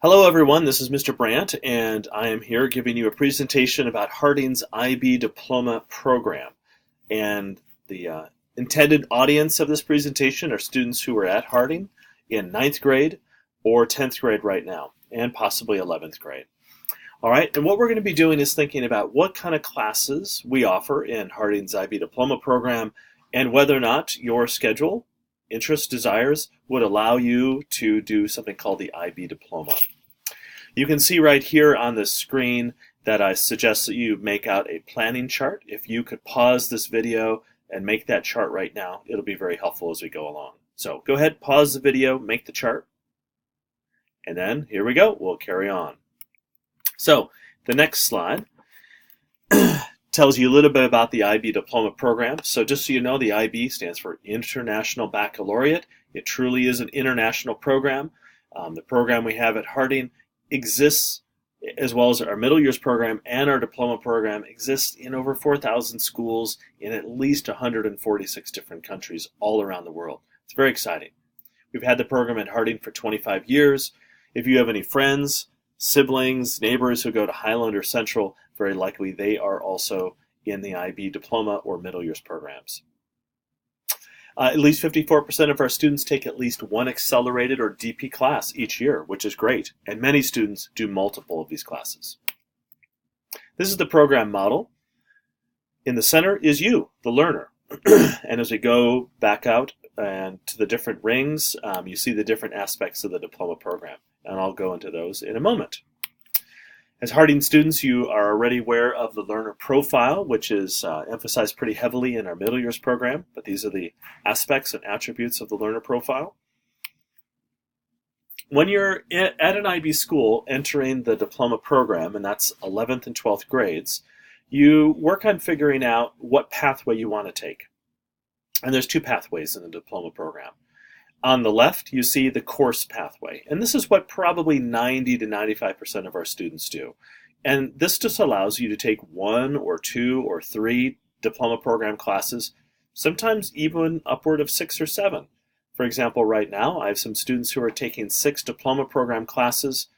Hello everyone, this is Mr. Brandt, and I am here giving you a presentation about Harding's IB Diploma Program. And the intended audience of this presentation are students who are at Harding in 9th grade or 10th grade right now, and possibly 11th grade. All right, and what we're going to be doing is thinking about what kind of classes we offer in Harding's IB Diploma Program and whether or not your schedule, interests, desires would allow you to do something called the IB Diploma. You can see right here on the screen that I suggest that you make out a planning chart. If you could pause this video and make that chart right now, it'll be very helpful as we go along. So go ahead, pause the video, make the chart, and then here we go, we'll carry on. So the next slide tells you a little bit about the IB Diploma Program. So just so you know, the IB stands for International Baccalaureate. It truly is an international program. The program we have at Harding exists, as well as our middle years program and our diploma program, exists in over 4,000 schools in at least 146 different countries all around the world. It's very exciting. We've had the program at Harding for 25 years. If you have any friends, siblings, neighbors who go to Highland or Central, very likely they are also in the IB Diploma or middle years programs. At least 54% of our students take at least one accelerated or DP class each year, which is great, and many students do multiple of these classes. This is the program model. In the center is you, the learner. And as we go back out and to the different rings, you see the different aspects of the diploma program, and I'll go into those in a moment. As Harding students, you are already aware of the learner profile, which is emphasized pretty heavily in our middle years program, but these are the aspects and attributes of the learner profile. When you're at an IB school entering the diploma program, and that's 11th and 12th grades, you work on figuring out what pathway you want to take. And there's two pathways in the diploma program. On the left, you see the course pathway, and this is what probably 90 to 95% of our students do. And this just allows you to take 1 or 2 or 3 diploma program classes, sometimes even upward of 6 or 7. For example, right now, I have some students who are taking 6 diploma program classes,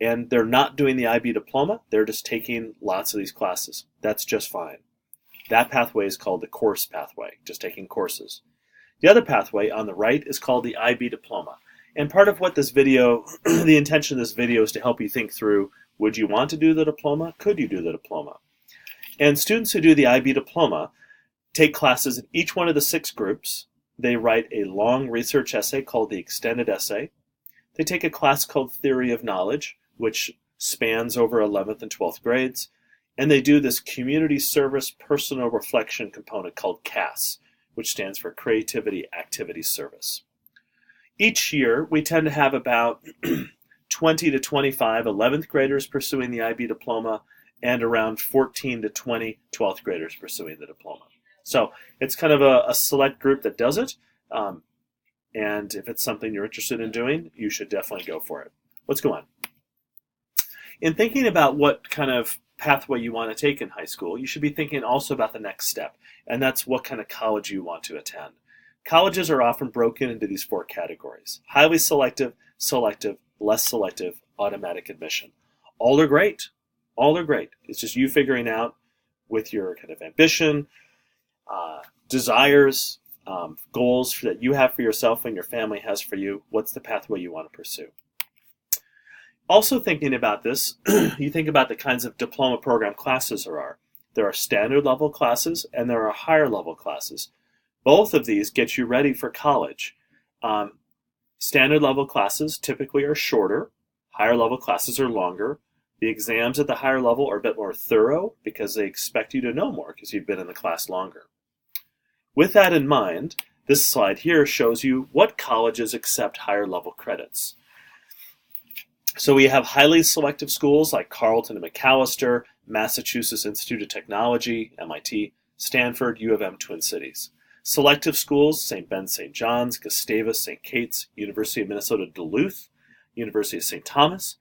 and they're not doing the IB diploma, they're just taking lots of these classes. That's just fine. That pathway is called the course pathway, just taking courses. The other pathway on the right is called the IB Diploma. And part of what this video, the intention of this video is to help you think through, would you want to do the diploma? Could you do the diploma? And students who do the IB Diploma take classes in each one of the 6 groups. They write a long research essay called the extended essay. They take a class called Theory of Knowledge, which spans over 11th and 12th grades. And they do this community service personal reflection component called CAS, which stands for Creativity Activity Service. Each year, we tend to have about 20 to 25 11th graders pursuing the IB Diploma and around 14 to 20 12th graders pursuing the diploma. So it's kind of a select group that does it, and if it's something you're interested in doing, you should definitely go for it. Let's go on. In thinking about what kind of pathway you want to take in high school, you should be thinking also about the next step, and that's what kind of college you want to attend. Colleges are often broken into these 4 categories: highly selective, selective, less selective, automatic admission. All are great. All are great. It's just you figuring out with your kind of ambition, desires, goals that you have for yourself and your family has for you, what's the pathway you want to pursue. Also thinking about this, you think about the kinds of diploma program classes there are. There are standard level classes and there are higher level classes. Both of these get you ready for college. Standard level classes typically are shorter. Higher level classes are longer. The exams at the higher level are a bit more thorough because they expect you to know more because you've been in the class longer. With that in mind, this slide here shows you what colleges accept higher level credits. So we have highly selective schools like Carleton and Macalester, Massachusetts Institute of Technology, MIT, Stanford, U of M, Twin Cities. Selective schools, St. Ben's, St. John's, Gustavus, St. Kate's, University of Minnesota Duluth, University of St. Thomas.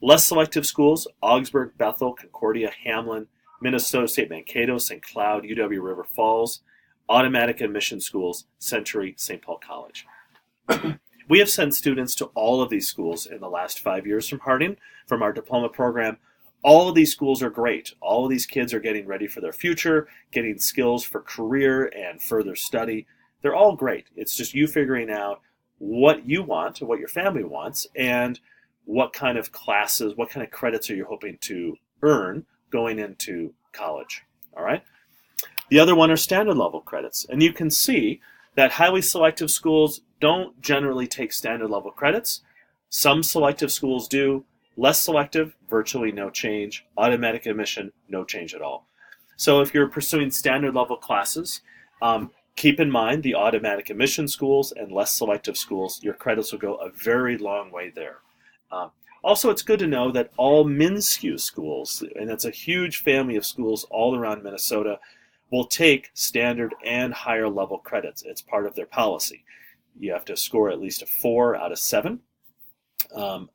Less selective schools, Augsburg, Bethel, Concordia, Hamlin, Minnesota State Mankato, St. Cloud, UW River Falls. Automatic admission schools, Century, St. Paul College. We have sent students to all of these schools in the last 5 years from Harding, from our diploma program. All of these schools are great. All of these kids are getting ready for their future, getting skills for career and further study. They're all great. It's just you figuring out what you want, what your family wants, and what kind of classes, what kind of credits are you hoping to earn going into college. All right? The other one are standard level credits. And you can see that highly selective schools don't generally take standard level credits. Some selective schools do. Less selective, virtually no change. Automatic admission, no change at all. So if you're pursuing standard level classes, keep in mind the automatic admission schools and less selective schools, your credits will go a very long way there. Also, it's good to know that all MinSCU schools, and that's a huge family of schools all around Minnesota, will take standard and higher level credits. It's part of their policy. You have to score at least a 4 out of 7 on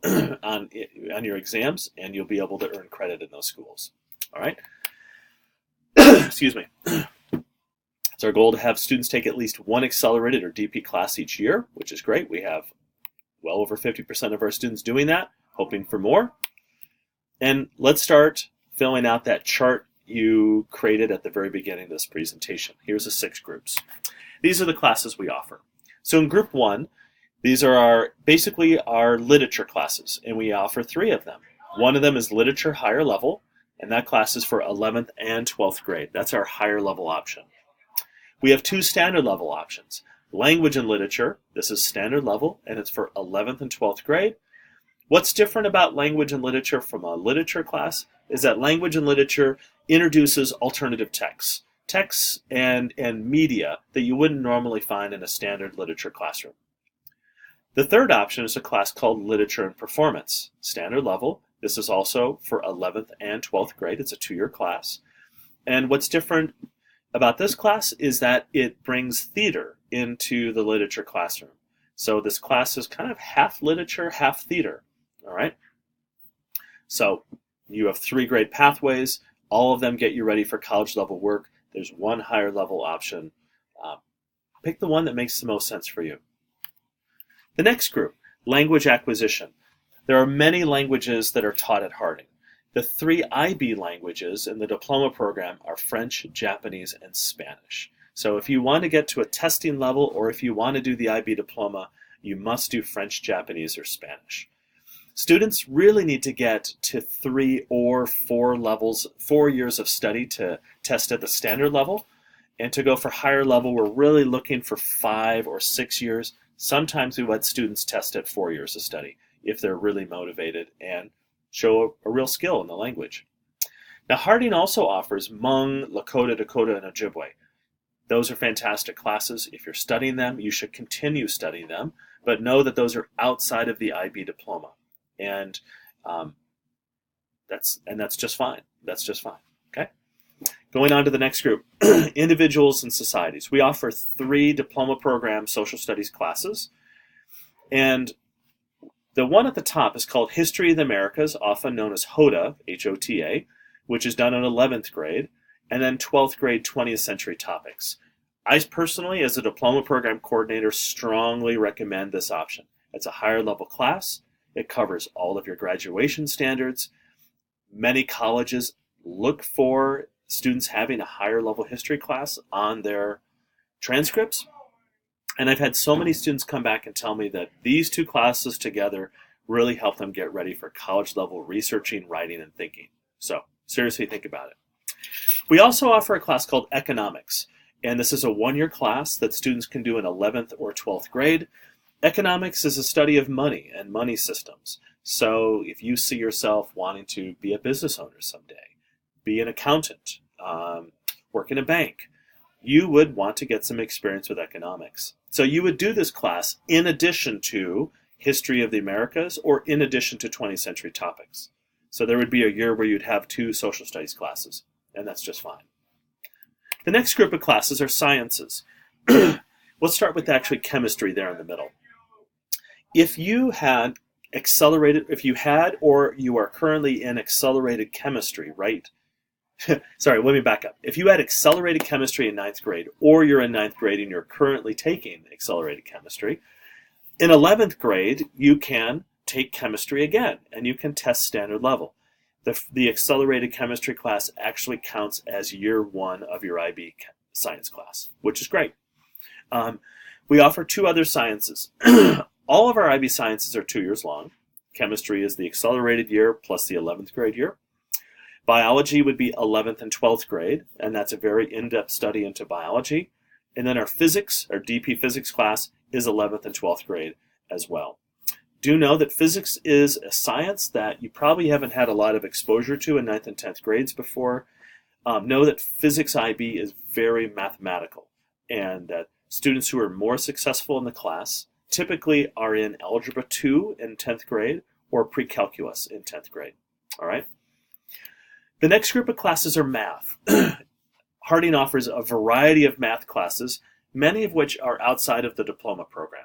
your exams, and you'll be able to earn credit in those schools. All right? Excuse me. It's our goal to have students take at least one accelerated or DP class each year, which is great. We have well over 50% of our students doing that, hoping for more. And let's start filling out that chart you created at the very beginning of this presentation. Here's the 6 groups. These are the classes we offer. So in group 1, these are basically our literature classes, and we offer 3 of them. One of them is literature higher level, and that class is for 11th and 12th grade. That's our higher level option. We have 2 standard level options. Language and literature, this is standard level, and it's for 11th and 12th grade. What's different about language and literature from a literature class is that language and literature introduces alternative texts and media that you wouldn't normally find in a standard literature classroom. The third option is a class called Literature and Performance, standard level. This is also for 11th and 12th grade. It's a 2-year class. And what's different about this class is that it brings theater into the literature classroom. So this class is kind of half literature, half theater. All right? So you have 3 grade pathways. All of them get you ready for college level work. There's one higher level option. Pick the one that makes the most sense for you. The next group, language acquisition. There are many languages that are taught at Harding. The 3 IB languages in the diploma program are French, Japanese, and Spanish. So if you want to get to a testing level, or if you want to do the IB diploma, you must do French, Japanese, or Spanish. Students really need to get to 3 or 4 levels, 4 years of study to test at the standard level. And to go for higher level, we're really looking for 5 or 6 years. Sometimes we let students test at 4 years of study if they're really motivated and show a real skill in the language. Now, Harding also offers Hmong, Lakota, Dakota, and Ojibwe. Those are fantastic classes. If you're studying them, you should continue studying them, but know that those are outside of the IB diploma. And that's just fine. That's just fine. Okay. Going on to the next group, individuals and societies. We offer 3 diploma program social studies classes, and the one at the top is called History of the Americas, often known as HOTA, H-O-T-A, which is done in 11th grade, and then 12th grade 20th century topics. I personally, as a diploma program coordinator, strongly recommend this option. It's a higher level class. It covers all of your graduation standards. Many colleges look for students having a higher level history class on their transcripts. And I've had so many students come back and tell me that these 2 classes together really help them get ready for college level researching, writing, and thinking. So seriously think about it. We also offer a class called Economics. And this is a 1-year class that students can do in 11th or 12th grade. Economics is a study of money and money systems. So if you see yourself wanting to be a business owner someday, be an accountant, work in a bank, you would want to get some experience with economics. So you would do this class in addition to History of the Americas or in addition to 20th century topics. So there would be a year where you'd have 2 social studies classes, and that's just fine. The next group of classes are sciences. Let's start with actually chemistry there in the middle. If you had or you are currently in accelerated chemistry, right? Sorry, let me back up. If you had accelerated chemistry in 9th grade, or you're in 9th grade and you're currently taking accelerated chemistry, In 11th grade, you can take chemistry again, and you can test standard level. The accelerated chemistry class actually counts as year 1 of your IB science class, which is great. We offer 2 other sciences. All of our IB sciences are 2 years long. Chemistry is the accelerated year plus the 11th grade year. Biology would be 11th and 12th grade, and that's a very in-depth study into biology. And then our physics, our DP physics class, is 11th and 12th grade as well. Do know that physics is a science that you probably haven't had a lot of exposure to in 9th and 10th grades before. Know that physics IB is very mathematical, and that students who are more successful in the class typically are in Algebra 2 in 10th grade or pre-calculus in 10th grade. All right. The next group of classes are math. Harding offers a variety of math classes, many of which are outside of the diploma program.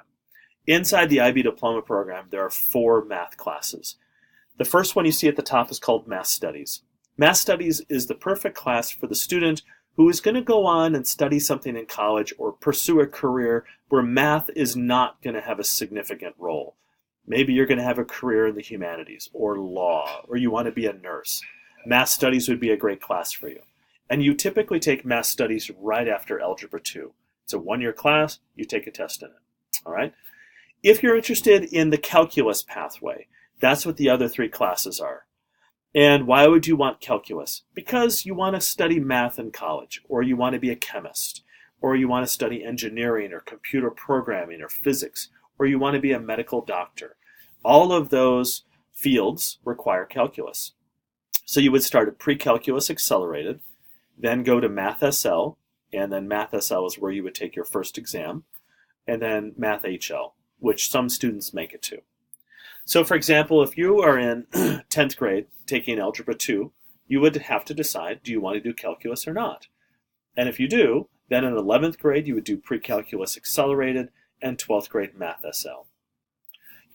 Inside the IB Diploma Program, there are 4 math classes. The first one you see at the top is called Math Studies. Math Studies is the perfect class for the student who is going to go on and study something in college or pursue a career where math is not going to have a significant role. Maybe you're going to have a career in the humanities or law, or you want to be a nurse. Math Studies would be a great class for you. And you typically take Math Studies right after Algebra 2. It's a 1-year class, you take a test in it. All right? If you're interested in the calculus pathway, that's what the other 3 classes are. And why would you want calculus? Because you want to study math in college, or you want to be a chemist, or you want to study engineering or computer programming or physics, or you want to be a medical doctor. All of those fields require calculus. So you would start at pre-calculus accelerated, then go to Math SL, and then Math SL is where you would take your first exam, and then Math HL, which some students make it to. So for example, if you are in 10th grade taking Algebra 2, you would have to decide, do you want to do calculus or not? And if you do, then in 11th grade you would do pre-calculus accelerated and 12th grade Math SL.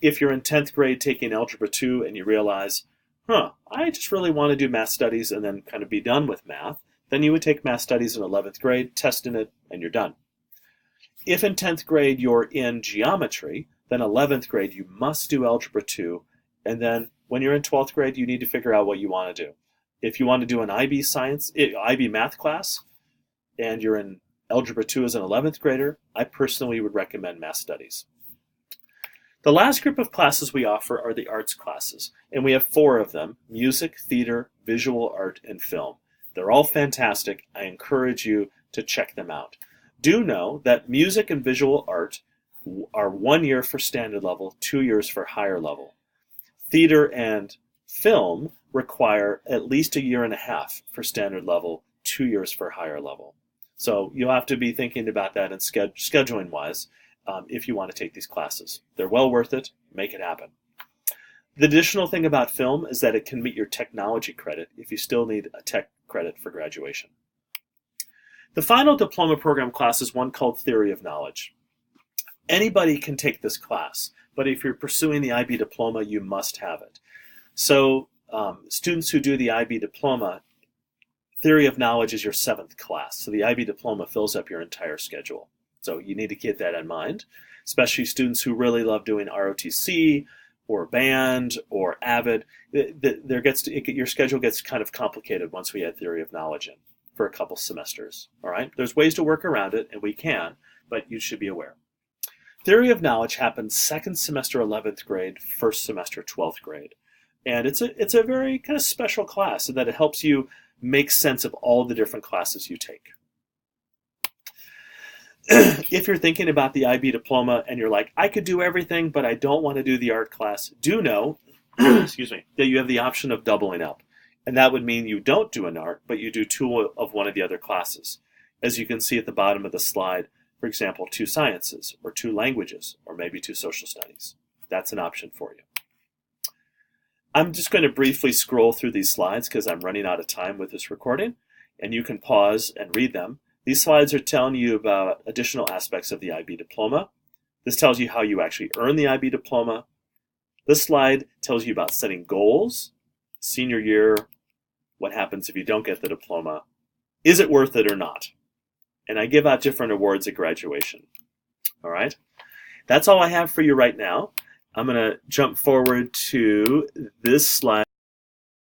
If you're in 10th grade taking Algebra 2 and you realize, I just really want to do Math Studies and then kind of be done with math, then you would take Math Studies in 11th grade, test in it, and you're done. If in 10th grade you're in geometry, then 11th grade you must do Algebra 2, and then when you're in 12th grade you need to figure out what you want to do. If you want to do an IB math class, and you're in Algebra 2 as an 11th grader, I personally would recommend Math Studies. The last group of classes we offer are the arts classes, and we have 4 of them: music, theater, visual art, and film. They're all fantastic. I encourage you to check them out. Do know that music and visual art are 1 year for standard level, 2 years for higher level. Theater and film require at least 1.5 years for standard level, 2 years for higher level. So you'll have to be thinking about that in scheduling wise if you want to take these classes. They're well worth it. Make it happen. The additional thing about film is that it can meet your technology credit if you still need a tech credit for graduation. The final diploma program class is one called Theory of Knowledge. Anybody can take this class, but if you're pursuing the IB Diploma, you must have it. So students who do the IB Diploma, Theory of Knowledge is your 7th class. So the IB Diploma fills up your entire schedule. So you need to keep that in mind, especially students who really love doing ROTC or band or AVID. Your schedule gets kind of complicated once we add Theory of Knowledge in for a couple semesters. All right, there's ways to work around it, and we can, but you should be aware. Theory of Knowledge happens 2nd semester 11th grade, 1st semester 12th grade, and it's a very kind of special class in that it helps you make sense of all the different classes you take. If you're thinking about the IB Diploma and you're like, I could do everything, but I don't want to do the art class, do know excuse me, that you have the option of doubling up. And that would mean you don't do an art, but you do 2 of one of the other classes. As you can see at the bottom of the slide, for example, 2 sciences, or 2 languages, or maybe 2 social studies. That's an option for you. I'm just going to briefly scroll through these slides because I'm running out of time with this recording, and you can pause and read them. These slides are telling you about additional aspects of the IB Diploma. This tells you how you actually earn the IB Diploma. This slide tells you about setting goals, senior year, what happens if you don't get the diploma, is it worth it or not? And I give out different awards at graduation. All right? That's all I have for you right now. I'm going to jump forward to this slide.